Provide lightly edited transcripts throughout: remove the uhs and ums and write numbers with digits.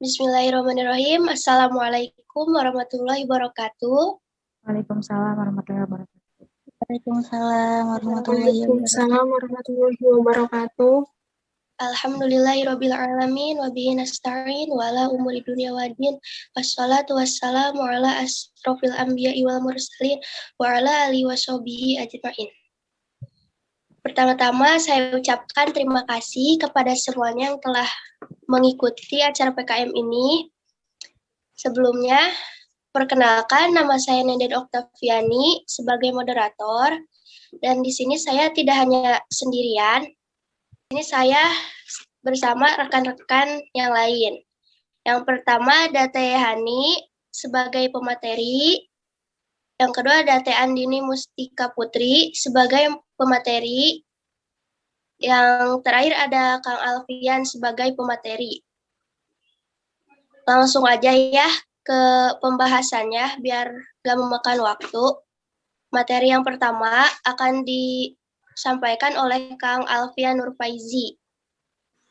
Bismillahirrahmanirrahim. Assalamualaikum warahmatullahi wabarakatuh. Waalaikumsalam warahmatullahi wabarakatuh. Waalaikumsalam warahmatullahi wabarakatuh. Waalaikumsalam warahmatullahi wabarakatuh. Alhamdulillahirabbil alamin wa bihi nasta'in wa ala umuri dunya waddin. Wassalatu wassalamu ala asrofil anbiya'i wal mursalin wa ala alihi washabihi ajma'in. Pertama-tama saya ucapkan terima kasih kepada semuanya yang telah mengikuti acara PKM ini. Sebelumnya, perkenalkan nama saya Nenden Oktaviani sebagai moderator. Dan di sini saya tidak hanya sendirian. Ini saya bersama rekan-rekan yang lain. Yang pertama ada Teh Hani sebagai pemateri. Yang kedua ada Teh Andini Mustika Putri sebagai pemateri. Yang terakhir ada Kang Alfian sebagai pemateri. Langsung aja ya ke pembahasannya biar gak memakan waktu. Materi yang pertama akan disampaikan oleh Kang Alfian Nurfaizi.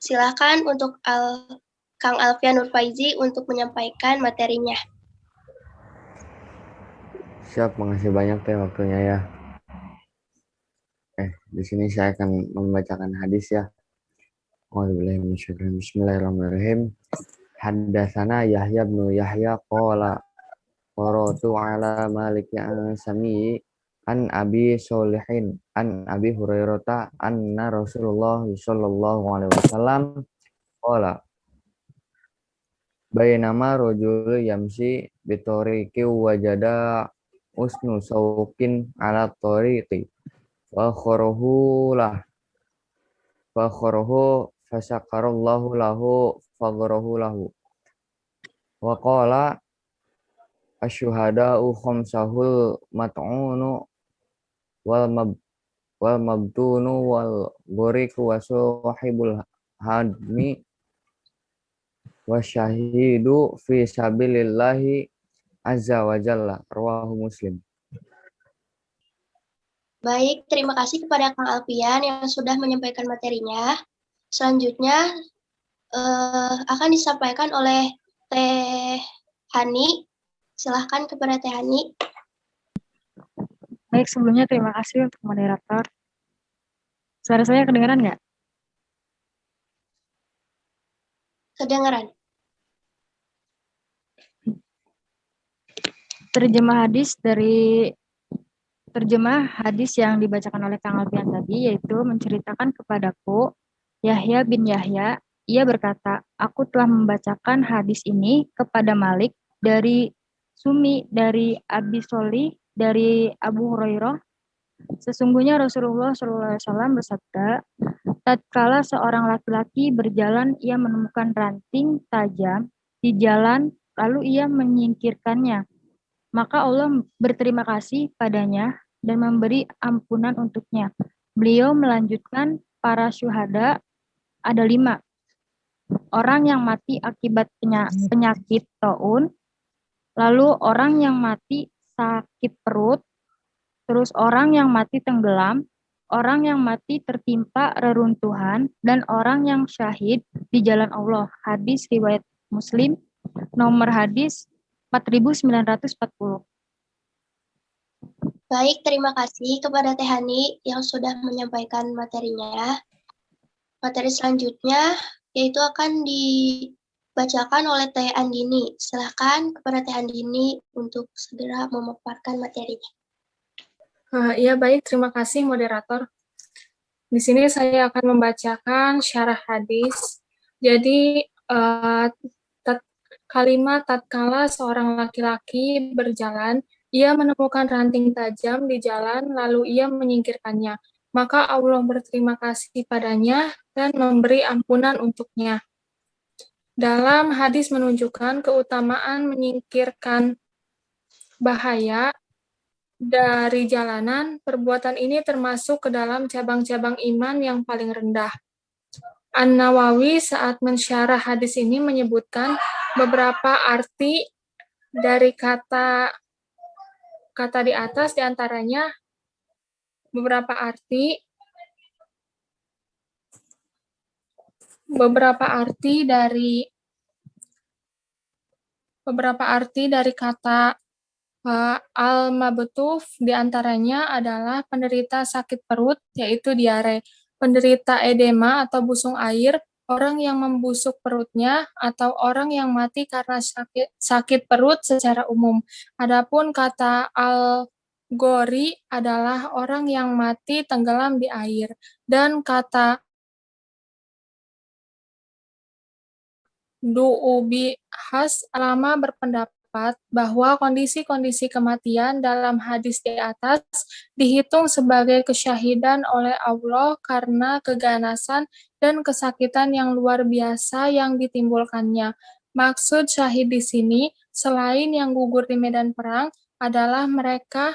Silakan untuk Kang Alfian Nurfaizi untuk menyampaikan materinya. Siap, makasih banyak Teh waktunya ya. Di sini saya akan membacakan hadis ya. Bismillahirrahmanirrahim. Haddatsana Yahya bin Yahya qala qara'tu ala Malik Sami an Abi Sholihin an Abi Hurairah anna Rasulullah sallallahu alaihi wasallam qala bainama rajul yamsi bitoriqi wajada usnu saukin ala tariqi wa kharahu fasyakarallahu lahu fagharahu lahu wa qala asyuhada'u khamsahul mat'unu wal mabtunu wal ghuriqu wa sahibul hadmi wasyahidu fi sabilillahi azza wa jalla rawahu Muslim. Baik, terima kasih kepada Kang Alfian yang sudah menyampaikan materinya. Selanjutnya akan disampaikan oleh Teh Hani. Silahkan kepada Teh Hani. Baik, sebelumnya terima kasih untuk moderator. Suara saya kedengaran nggak? Kedengaran. Terjemah hadis yang dibacakan oleh Kang Alfian tadi, yaitu menceritakan kepadaku Yahya bin Yahya, ia berkata, aku telah membacakan hadis ini kepada Malik dari Sumi, dari Abi Sholih, dari Abu Hurairah. Sesungguhnya Rasulullah SAW bersabda, tatkala seorang laki-laki berjalan, ia menemukan ranting tajam di jalan, lalu ia menyingkirkannya. Maka Allah berterima kasih padanya dan memberi ampunan untuknya. Beliau melanjutkan, para syuhada ada 5. Orang yang mati akibat penyakit taun, lalu orang yang mati sakit perut, terus orang yang mati tenggelam, orang yang mati tertimpa reruntuhan, dan orang yang syahid di jalan Allah. Hadis riwayat Muslim, nomor hadis 4940. Baik, terima kasih kepada Teh Hani yang sudah menyampaikan materinya. Materi selanjutnya yaitu akan dibacakan oleh Teh Andini. Silakan kepada Teh Andini untuk segera memaparkan materinya. Ya baik, terima kasih moderator. Di sini saya akan membacakan syarah hadis. Jadi kalimat tatkala seorang laki-laki berjalan, ia menemukan ranting tajam di jalan, lalu ia menyingkirkannya. Maka Allah berterima kasih padanya dan memberi ampunan untuknya. Dalam hadis menunjukkan keutamaan menyingkirkan bahaya dari jalanan. Perbuatan ini termasuk ke dalam cabang-cabang iman yang paling rendah. An-Nawawi saat mensyarah hadis ini menyebutkan beberapa arti dari kata di atas, diantaranya beberapa arti dari Beberapa arti dari kata al-mabtuf diantaranya adalah penderita sakit perut, yaitu diare, penderita edema atau busung air, orang yang membusuk perutnya, atau orang yang mati karena sakit perut secara umum. Adapun kata al-gori adalah orang yang mati tenggelam di air, dan kata Du'ubi Has Alama berpendapat bahwa kondisi-kondisi kematian dalam hadis di atas dihitung sebagai kesyahidan oleh Allah karena keganasan dan kesakitan yang luar biasa yang ditimbulkannya. Maksud syahid di sini, selain yang gugur di medan perang, adalah mereka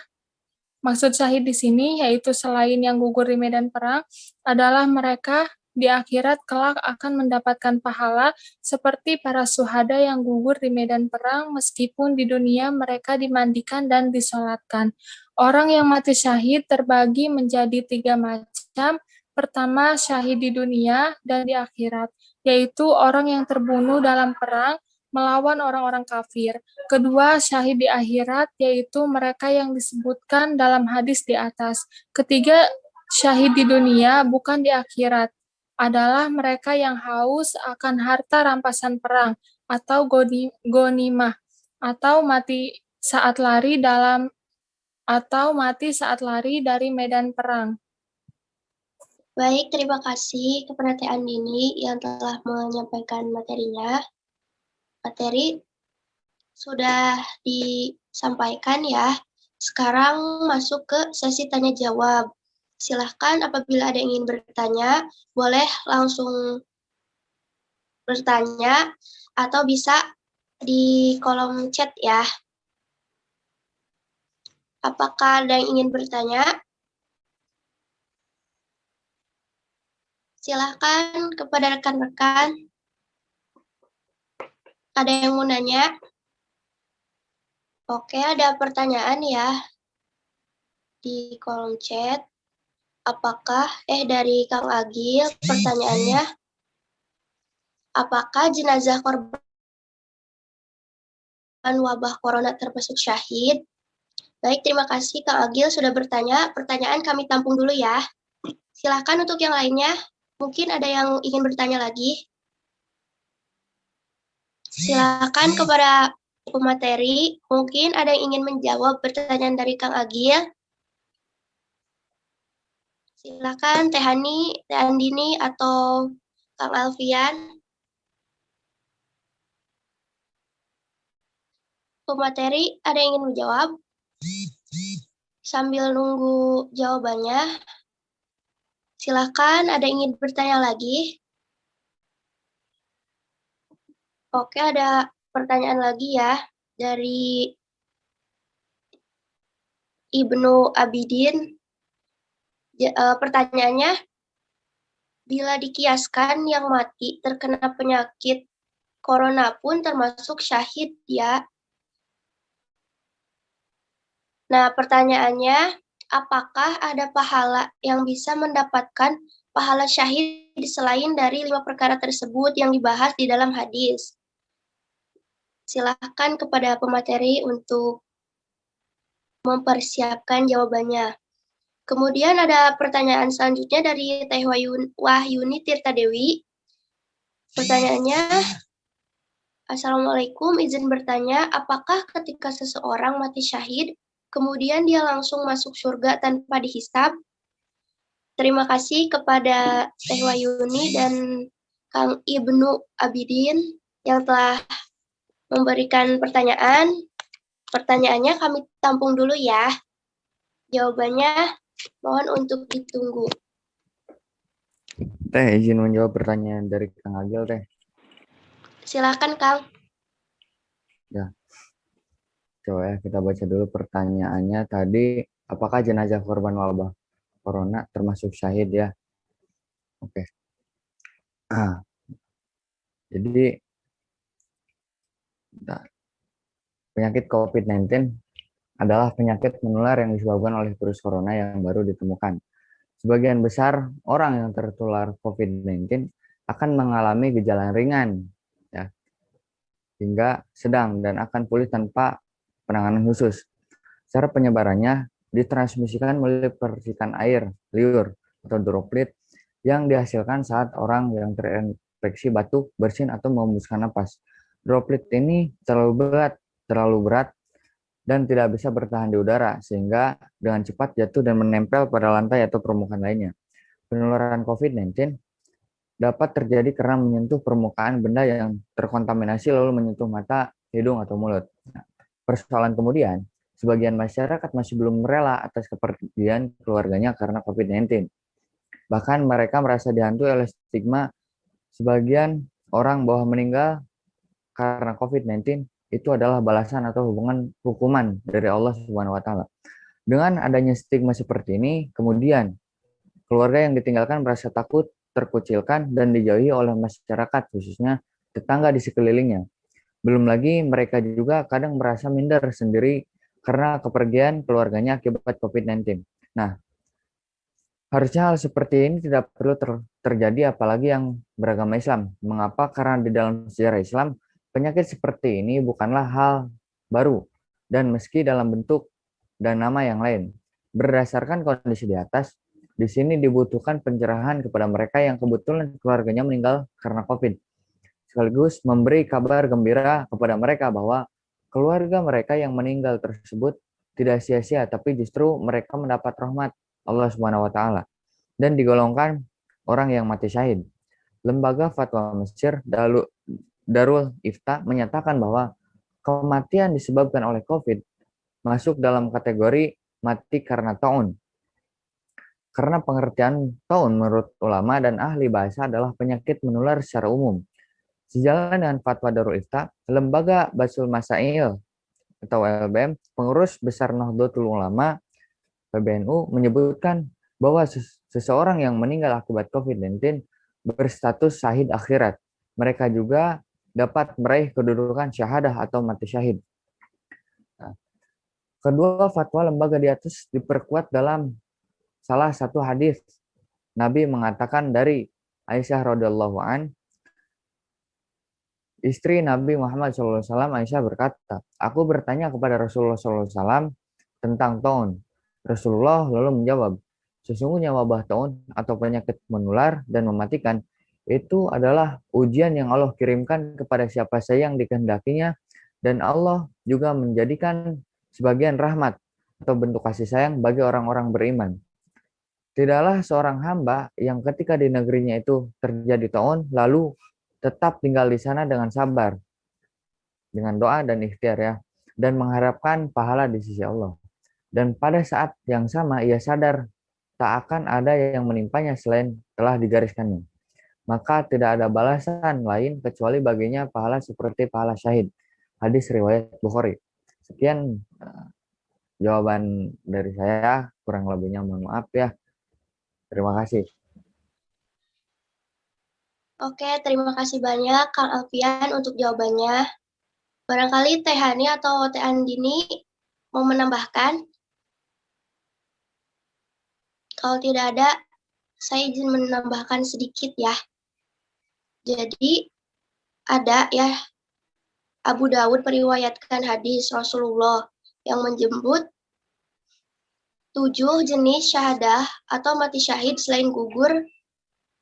Maksud syahid di sini, yaitu selain yang gugur di medan perang, adalah mereka di akhirat kelak akan mendapatkan pahala seperti para syuhada yang gugur di medan perang meskipun di dunia mereka dimandikan dan disolatkan. Orang yang mati syahid terbagi menjadi 3 macam. Pertama, syahid di dunia dan di akhirat, yaitu orang yang terbunuh dalam perang melawan orang-orang kafir. Kedua, syahid di akhirat, yaitu mereka yang disebutkan dalam hadis di atas. Ketiga, syahid di dunia, bukan di akhirat, adalah mereka yang haus akan harta rampasan perang, atau gonimah, atau mati saat lari dari medan perang. Baik, terima kasih kepada Teh Andini yang telah menyampaikan materinya. Materi sudah disampaikan ya. Sekarang masuk ke sesi tanya jawab. Silahkan apabila ada yang ingin bertanya, boleh langsung bertanya atau bisa di kolom chat ya. Apakah ada yang ingin bertanya? Silahkan kepada rekan-rekan. Ada yang mau nanya? Oke, ada pertanyaan ya di kolom chat. Dari Kang Agil, pertanyaannya, apakah jenazah korban wabah corona termasuk syahid? Baik, terima kasih Kang Agil sudah bertanya. Pertanyaan kami tampung dulu ya. Silakan untuk yang lainnya. Mungkin ada yang ingin bertanya lagi. Silakan kepada pemateri. Mungkin ada yang ingin menjawab pertanyaan dari Kang Agil. Silakan Teh Hani, Teh Andini, atau Kang Alfian. Pemateri, ada yang ingin menjawab? Sambil nunggu jawabannya, silakan ada yang ingin bertanya lagi. Oke, ada pertanyaan lagi ya dari Ibnu Abidin. Pertanyaannya, bila dikiaskan yang mati terkena penyakit corona pun termasuk syahid ya. Nah, pertanyaannya, apakah ada pahala yang bisa mendapatkan pahala syahid selain dari 5 perkara tersebut yang dibahas di dalam hadis? Silahkan kepada pemateri untuk mempersiapkan jawabannya. Kemudian ada pertanyaan selanjutnya dari Teh Wahyuni Tirtadewi. Pertanyaannya, Assalamualaikum, izin bertanya, apakah ketika seseorang mati syahid, kemudian dia langsung masuk surga tanpa dihisab? Terima kasih kepada Teh Wahyuni dan Kang Ibnu Abidin yang telah memberikan pertanyaan. Pertanyaannya kami tampung dulu ya. Jawabannya mohon untuk ditunggu. Teh, izin menjawab pertanyaan dari Kang Agil, Teh. Silakan, Kang. Ya. Coba ya, kita baca dulu pertanyaannya tadi. Apakah jenazah korban wabah corona termasuk syahid ya? Oke. Jadi, penyakit COVID-19 adalah penyakit menular yang disebabkan oleh virus corona yang baru ditemukan. Sebagian besar orang yang tertular COVID-19 akan mengalami gejala ringan, ya, hingga sedang dan akan pulih tanpa penanganan khusus. Cara penyebarannya ditransmisikan melalui percikan air liur atau droplet yang dihasilkan saat orang yang terinfeksi batuk, bersin, atau menghembuskan napas. Droplet ini terlalu berat dan tidak bisa bertahan di udara, sehingga dengan cepat jatuh dan menempel pada lantai atau permukaan lainnya. Penularan COVID-19 dapat terjadi karena menyentuh permukaan benda yang terkontaminasi lalu menyentuh mata, hidung, atau mulut. Persoalan kemudian, sebagian masyarakat masih belum rela atas kepergian keluarganya karena COVID-19. Bahkan mereka merasa dihantui oleh stigma sebagian orang bahwa meninggal karena COVID-19 itu adalah balasan atau hukuman dari Allah Subhanahu wa taala. Dengan adanya stigma seperti ini, kemudian keluarga yang ditinggalkan merasa takut, terkucilkan, dan dijauhi oleh masyarakat, khususnya tetangga di sekelilingnya. Belum lagi mereka juga kadang merasa minder sendiri karena kepergian keluarganya akibat COVID-19. Nah, harusnya hal seperti ini tidak perlu terjadi apalagi yang beragama Islam. Mengapa? Karena di dalam sejarah Islam, penyakit seperti ini bukanlah hal baru dan meski dalam bentuk dan nama yang lain. Berdasarkan kondisi di atas, di sini dibutuhkan pencerahan kepada mereka yang kebetulan keluarganya meninggal karena COVID. Sekaligus memberi kabar gembira kepada mereka bahwa keluarga mereka yang meninggal tersebut tidak sia-sia, tapi justru mereka mendapat rahmat Allah Subhanahu wa taala dan digolongkan orang yang mati syahid. Lembaga Fatwa Mesir Darul Ifta menyatakan bahwa kematian disebabkan oleh COVID masuk dalam kategori mati karena taun. Karena pengertian taun menurut ulama dan ahli bahasa adalah penyakit menular secara umum. Sejalan dengan Fatwa Darul Ifta, Lembaga Basul Masail atau LBM, pengurus besar Nahdlatul Ulama PBNU menyebutkan bahwa seseorang yang meninggal akibat COVID-19 berstatus syahid akhirat. Mereka juga dapat meraih kedudukan syahadah atau mati syahid. Nah, kedua fatwa lembaga di atas diperkuat dalam salah satu hadis. Nabi mengatakan dari Aisyah radhiyallahu an, istri Nabi Muhammad SAW, Aisyah berkata, aku bertanya kepada Rasulullah SAW tentang taun. Rasulullah lalu menjawab, sesungguhnya wabah taun atau penyakit menular dan mematikan itu adalah ujian yang Allah kirimkan kepada siapa saja yang dikehendakinya, dan Allah juga menjadikan sebagian rahmat atau bentuk kasih sayang bagi orang-orang beriman. Tidaklah seorang hamba yang ketika di negerinya itu terjadi taun lalu tetap tinggal di sana dengan sabar, dengan doa dan ikhtiar ya, dan mengharapkan pahala di sisi Allah. Dan pada saat yang sama ia sadar tak akan ada yang menimpanya selain telah digariskannya. Maka tidak ada balasan lain kecuali baginya pahala seperti pahala syahid. Hadis riwayat Bukhari. Sekian jawaban dari saya, kurang lebihnya mohon maaf ya. Terima kasih. Oke, terima kasih banyak Kang Alfian untuk jawabannya. Barangkali Teh Hani atau Teh Andini mau menambahkan? Kalau tidak ada, saya izin menambahkan sedikit ya. Jadi ada ya, Abu Dawud meriwayatkan hadis Rasulullah yang menyebut 7 jenis syahadah atau mati syahid selain gugur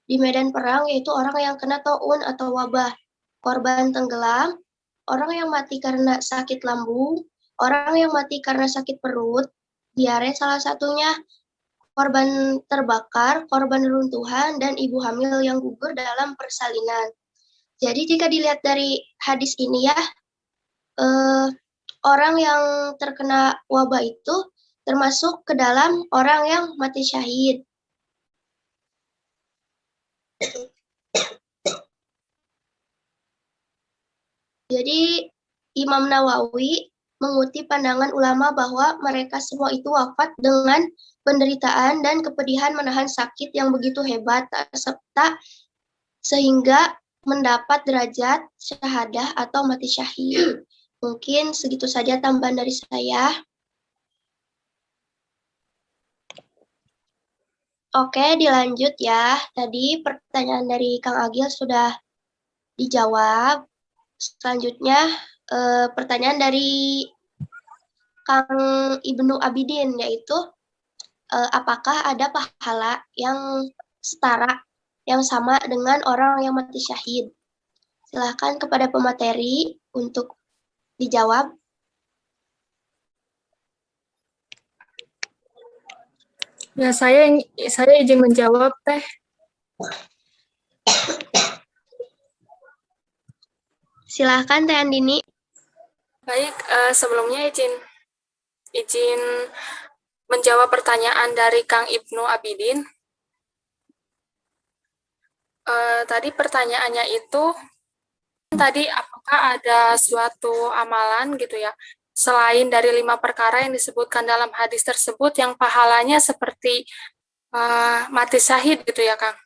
di medan perang, yaitu orang yang kena taun atau wabah, korban tenggelam, orang yang mati karena sakit lambung, orang yang mati karena sakit perut, diare salah satunya, korban terbakar, korban runtuhan, dan ibu hamil yang gugur dalam persalinan. Jadi jika dilihat dari hadis ini ya, orang yang terkena wabah itu termasuk ke dalam orang yang mati syahid. Jadi Imam Nawawi mengutip pandangan ulama bahwa mereka semua itu wafat dengan penderitaan dan kepedihan menahan sakit yang begitu hebat, serta sehingga mendapat derajat syahadah atau mati syahid. Mungkin segitu saja tambahan dari saya. Oke, dilanjut ya. Tadi pertanyaan dari Kang Agil sudah dijawab. Selanjutnya, pertanyaan dari Kang Ibnu Abidin, yaitu apakah ada pahala yang setara, yang sama dengan orang yang mati syahid? Silahkan kepada pemateri untuk dijawab. Ya, saya izin menjawab, Teh. Silahkan Teh Andini. Baik, sebelumnya izin menjawab pertanyaan dari Kang Ibnu Abidin. Tadi pertanyaannya itu, tadi apakah ada suatu amalan gitu ya, selain dari 5 perkara yang disebutkan dalam hadis tersebut yang pahalanya seperti mati syahid gitu ya, Kang?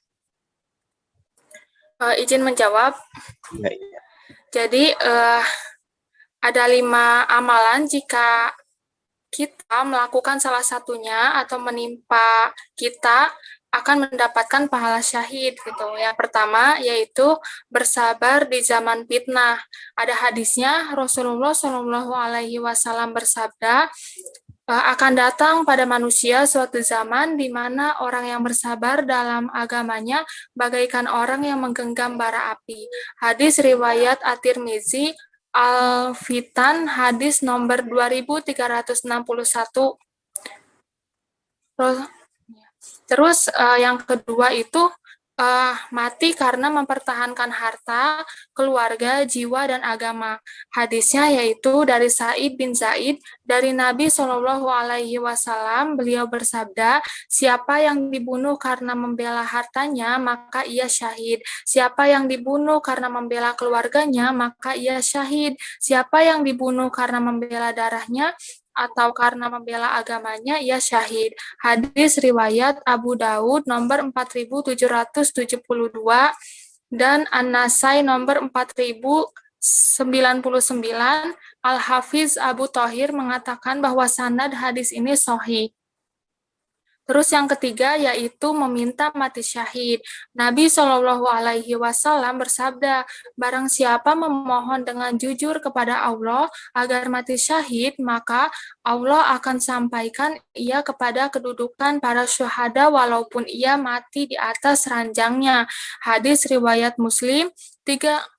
Izin menjawab. Jadi ada 5 amalan jika kita melakukan salah satunya atau menimpa kita akan mendapatkan pahala syahid gitu. Yang pertama yaitu bersabar di zaman fitnah. Ada hadisnya Rasulullah Shallallahu Alaihi Wasallam bersabda, akan datang pada manusia suatu zaman di mana orang yang bersabar dalam agamanya bagaikan orang yang menggenggam bara api. Hadis riwayat At-Tirmizi, Al-Fitan, hadis nomor 2361. Terus yang kedua itu mati karena mempertahankan harta, keluarga, jiwa, dan agama. Hadisnya yaitu dari Sa'id bin Zaid, dari Nabi Shallallahu Alaihi Wasallam, beliau bersabda, siapa yang dibunuh karena membela hartanya, maka ia syahid. Siapa yang dibunuh karena membela keluarganya, maka ia syahid. Siapa yang dibunuh karena membela darahnya, atau karena membela agamanya, ia syahid. Hadis riwayat Abu Daud nomor 4772 dan An-Nasai nomor 4099. Al-Hafiz Abu Thahir mengatakan bahwa sanad hadis ini sahih. Terus yang ketiga yaitu meminta mati syahid. Nabi Shallallahu Alaihi Wasallam bersabda, barang siapa memohon dengan jujur kepada Allah agar mati syahid, maka Allah akan sampaikan ia kepada kedudukan para syuhada walaupun ia mati di atas ranjangnya. Hadis riwayat Muslim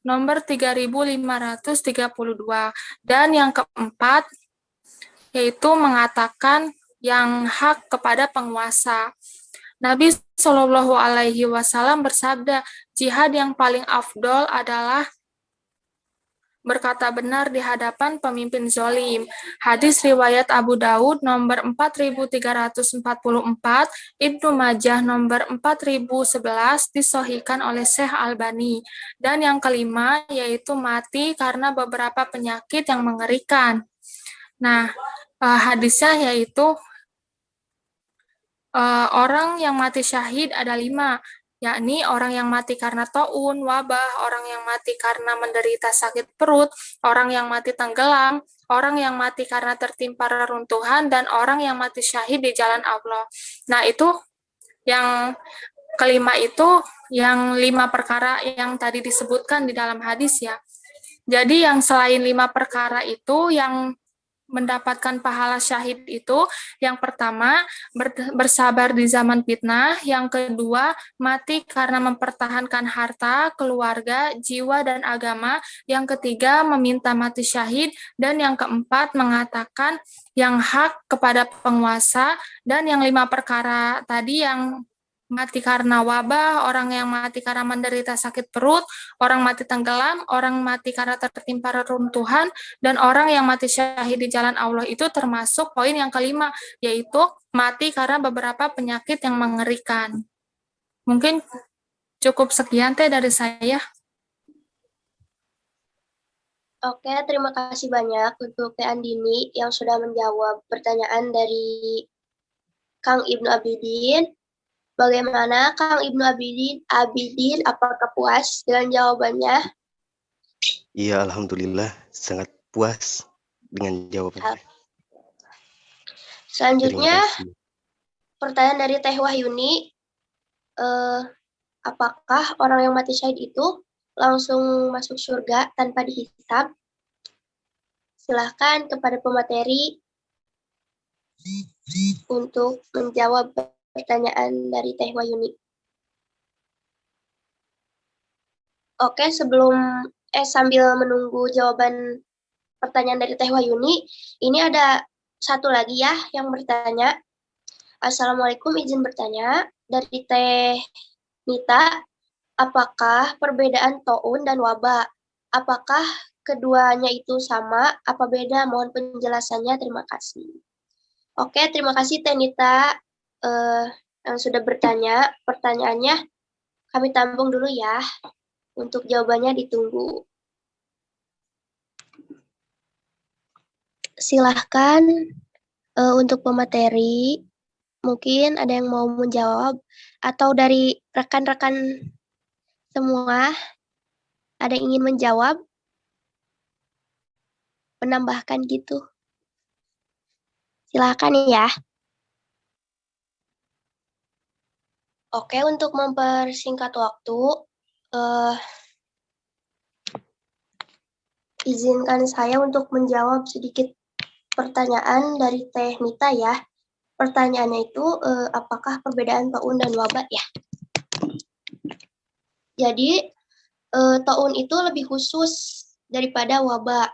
nomor 3532. Dan yang keempat yaitu mengatakan yang hak kepada penguasa. Nabi Shallallahu Alaihi Wasallam bersabda, jihad yang paling afdol adalah berkata benar di hadapan pemimpin zolim. Hadis riwayat Abu Daud nomor 4344, Ibnu Majah nomor 4011 disahihkan oleh Syekh Albani. Dan yang kelima yaitu mati karena beberapa penyakit yang mengerikan. Nah, hadisnya yaitu orang yang mati syahid ada 5, yakni orang yang mati karena taun, wabah, orang yang mati karena menderita sakit perut, orang yang mati tenggelam, orang yang mati karena tertimpa reruntuhan, dan orang yang mati syahid di jalan Allah. Nah, itu yang kelima itu yang 5 perkara yang tadi disebutkan di dalam hadis ya. Jadi yang selain 5 perkara itu yang mendapatkan pahala syahid itu, yang pertama bersabar di zaman fitnah, yang kedua mati karena mempertahankan harta, keluarga, jiwa, dan agama, yang ketiga meminta mati syahid, dan yang keempat mengatakan yang hak kepada penguasa, dan yang 5 perkara tadi yang mati karena wabah, orang yang mati karena menderita sakit perut, orang mati tenggelam, orang mati karena tertimpa reruntuhan, dan orang yang mati syahid di jalan Allah itu termasuk poin yang kelima, yaitu mati karena beberapa penyakit yang mengerikan. Mungkin cukup sekian Teh dari saya. Oke, terima kasih banyak untuk Teh Andini yang sudah menjawab pertanyaan dari Kang Ibnu Abidin. Bagaimana Kang Ibnu Abidin, apakah puas dengan jawabannya? Iya, alhamdulillah sangat puas dengan jawabannya. Selanjutnya, pertanyaan dari Teh Wahyuni, apakah orang yang mati syahid itu langsung masuk surga tanpa dihisab? Silahkan kepada pemateri untuk menjawab pertanyaan dari Teh Wayuni. Oke, sambil menunggu jawaban pertanyaan dari Teh Wayuni, ini ada satu lagi ya yang bertanya. Assalamualaikum, izin bertanya dari Teh Nita, apakah perbedaan taun dan wabah? Apakah keduanya itu sama? Apa beda? Mohon penjelasannya. Terima kasih. Oke, terima kasih Teh Nita yang sudah bertanya. Pertanyaannya kami tampung dulu ya. Untuk jawabannya ditunggu. Silahkan untuk pemateri, mungkin ada yang mau menjawab, atau dari rekan-rekan semua, ada yang ingin menjawab, menambahkan gitu. Silahkan ya. Oke, untuk mempersingkat waktu, izinkan saya untuk menjawab sedikit pertanyaan dari Teh Nita ya. Pertanyaannya itu, apakah perbedaan taun dan wabah ya? Jadi, taun itu lebih khusus daripada wabah.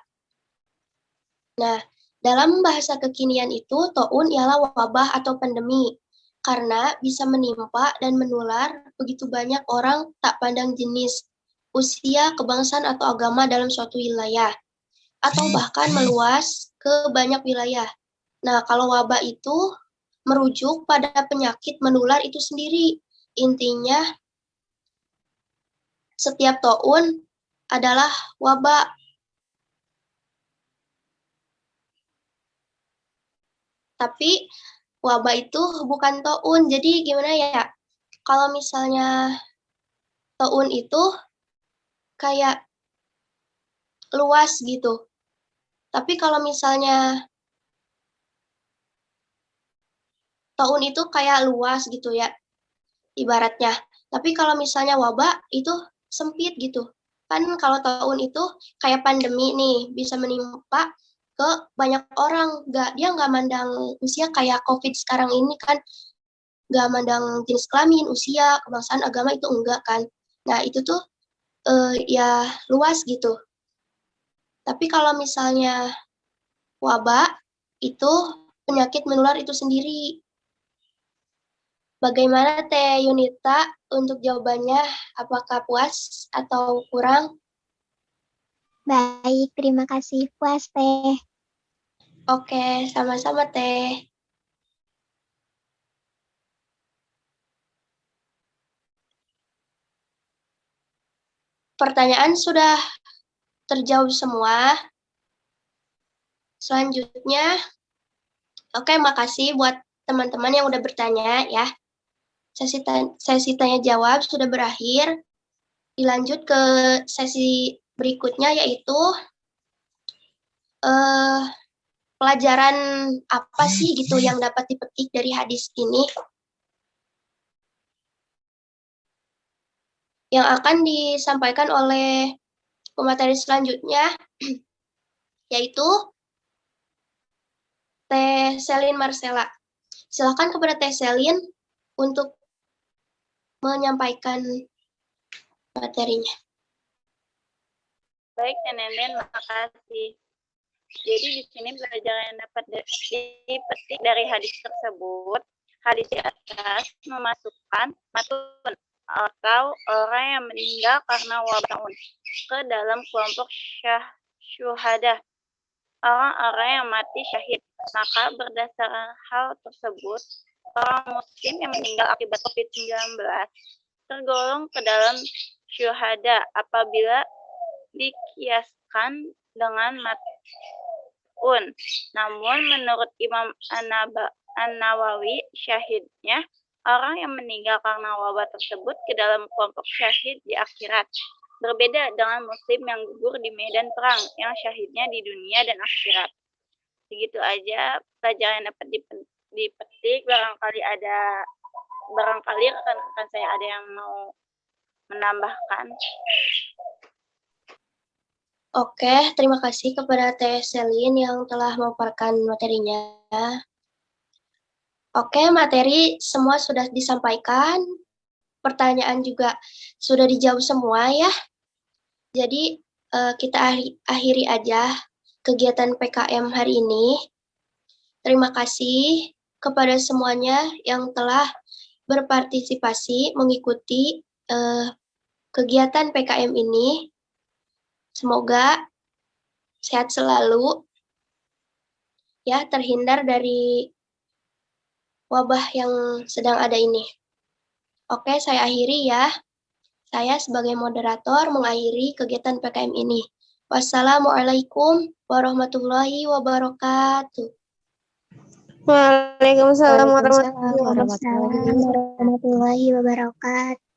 Nah, dalam bahasa kekinian itu, taun ialah wabah atau pandemi, karena bisa menimpa dan menular begitu banyak orang tak pandang jenis, usia, kebangsaan, atau agama dalam suatu wilayah, atau bahkan meluas ke banyak wilayah. Nah, kalau wabah itu merujuk pada penyakit menular itu sendiri. Intinya, setiap taun adalah wabah. Tapi wabah itu bukan taun. Jadi gimana ya? Kalau misalnya taun itu kayak luas gitu. Tapi kalau misalnya taun itu kayak luas gitu ya, ibaratnya. Tapi kalau misalnya wabah itu sempit gitu. Kan kalau taun itu kayak pandemi nih, bisa menimpa ke banyak orang. Dia nggak mandang usia kayak COVID sekarang ini kan. Nggak mandang jenis kelamin, usia, kebangsaan, agama itu enggak kan. Nah itu tuh ya luas gitu. Tapi kalau misalnya wabah, itu penyakit menular itu sendiri. Bagaimana Teh Yunita untuk jawabannya? Apakah puas atau kurang? Baik, terima kasih. Puas, Teh. Oke, sama-sama Teh. Pertanyaan sudah terjawab semua. Selanjutnya, oke, makasih buat teman-teman yang udah bertanya ya. Sesi tanya jawab sudah berakhir. Dilanjut ke sesi berikutnya yaitu pelajaran apa sih gitu yang dapat dipetik dari hadis ini. Yang akan disampaikan oleh pemateri selanjutnya yaitu Teh Selin Marcella. Silakan kepada Teh Selin untuk menyampaikan materinya. Baik, Nenen, makasih. Jadi di sini pelajaran yang dapat dipetik dari hadis tersebut, hadis di atas memasukkan matun atau orang yang meninggal karena wabah taun ke dalam kelompok syuhada, orang-orang yang mati syahid. Maka berdasarkan hal tersebut, orang muslim yang meninggal akibat COVID-19 tergolong ke dalam syuhada apabila dikiaskan dengan matun. Namun menurut Imam An-Nawawi, syahidnya orang yang meninggal karena wabah tersebut ke dalam kelompok syahid di akhirat. Berbeda dengan muslim yang gugur di medan perang, yang syahidnya di dunia dan akhirat. Begitu aja pelajaran yang dapat dipetik. Barangkali rekan-rekan saya ada yang mau menambahkan. Oke, terima kasih kepada Teh Selin yang telah memaparkan materinya. Oke, materi semua sudah disampaikan, pertanyaan juga sudah dijawab semua ya. Jadi kita akhiri aja kegiatan PKM hari ini. Terima kasih kepada semuanya yang telah berpartisipasi mengikuti kegiatan PKM ini. Semoga sehat selalu, ya, terhindar dari wabah yang sedang ada ini. Oke, saya akhiri ya. Saya sebagai moderator mengakhiri kegiatan PKM ini. Wassalamualaikum warahmatullahi wabarakatuh. Waalaikumsalam Waalaikumsalam warahmatullahi wabarakatuh. warahmatullahi wabarakatuh. Warahmatullahi wabarakatuh.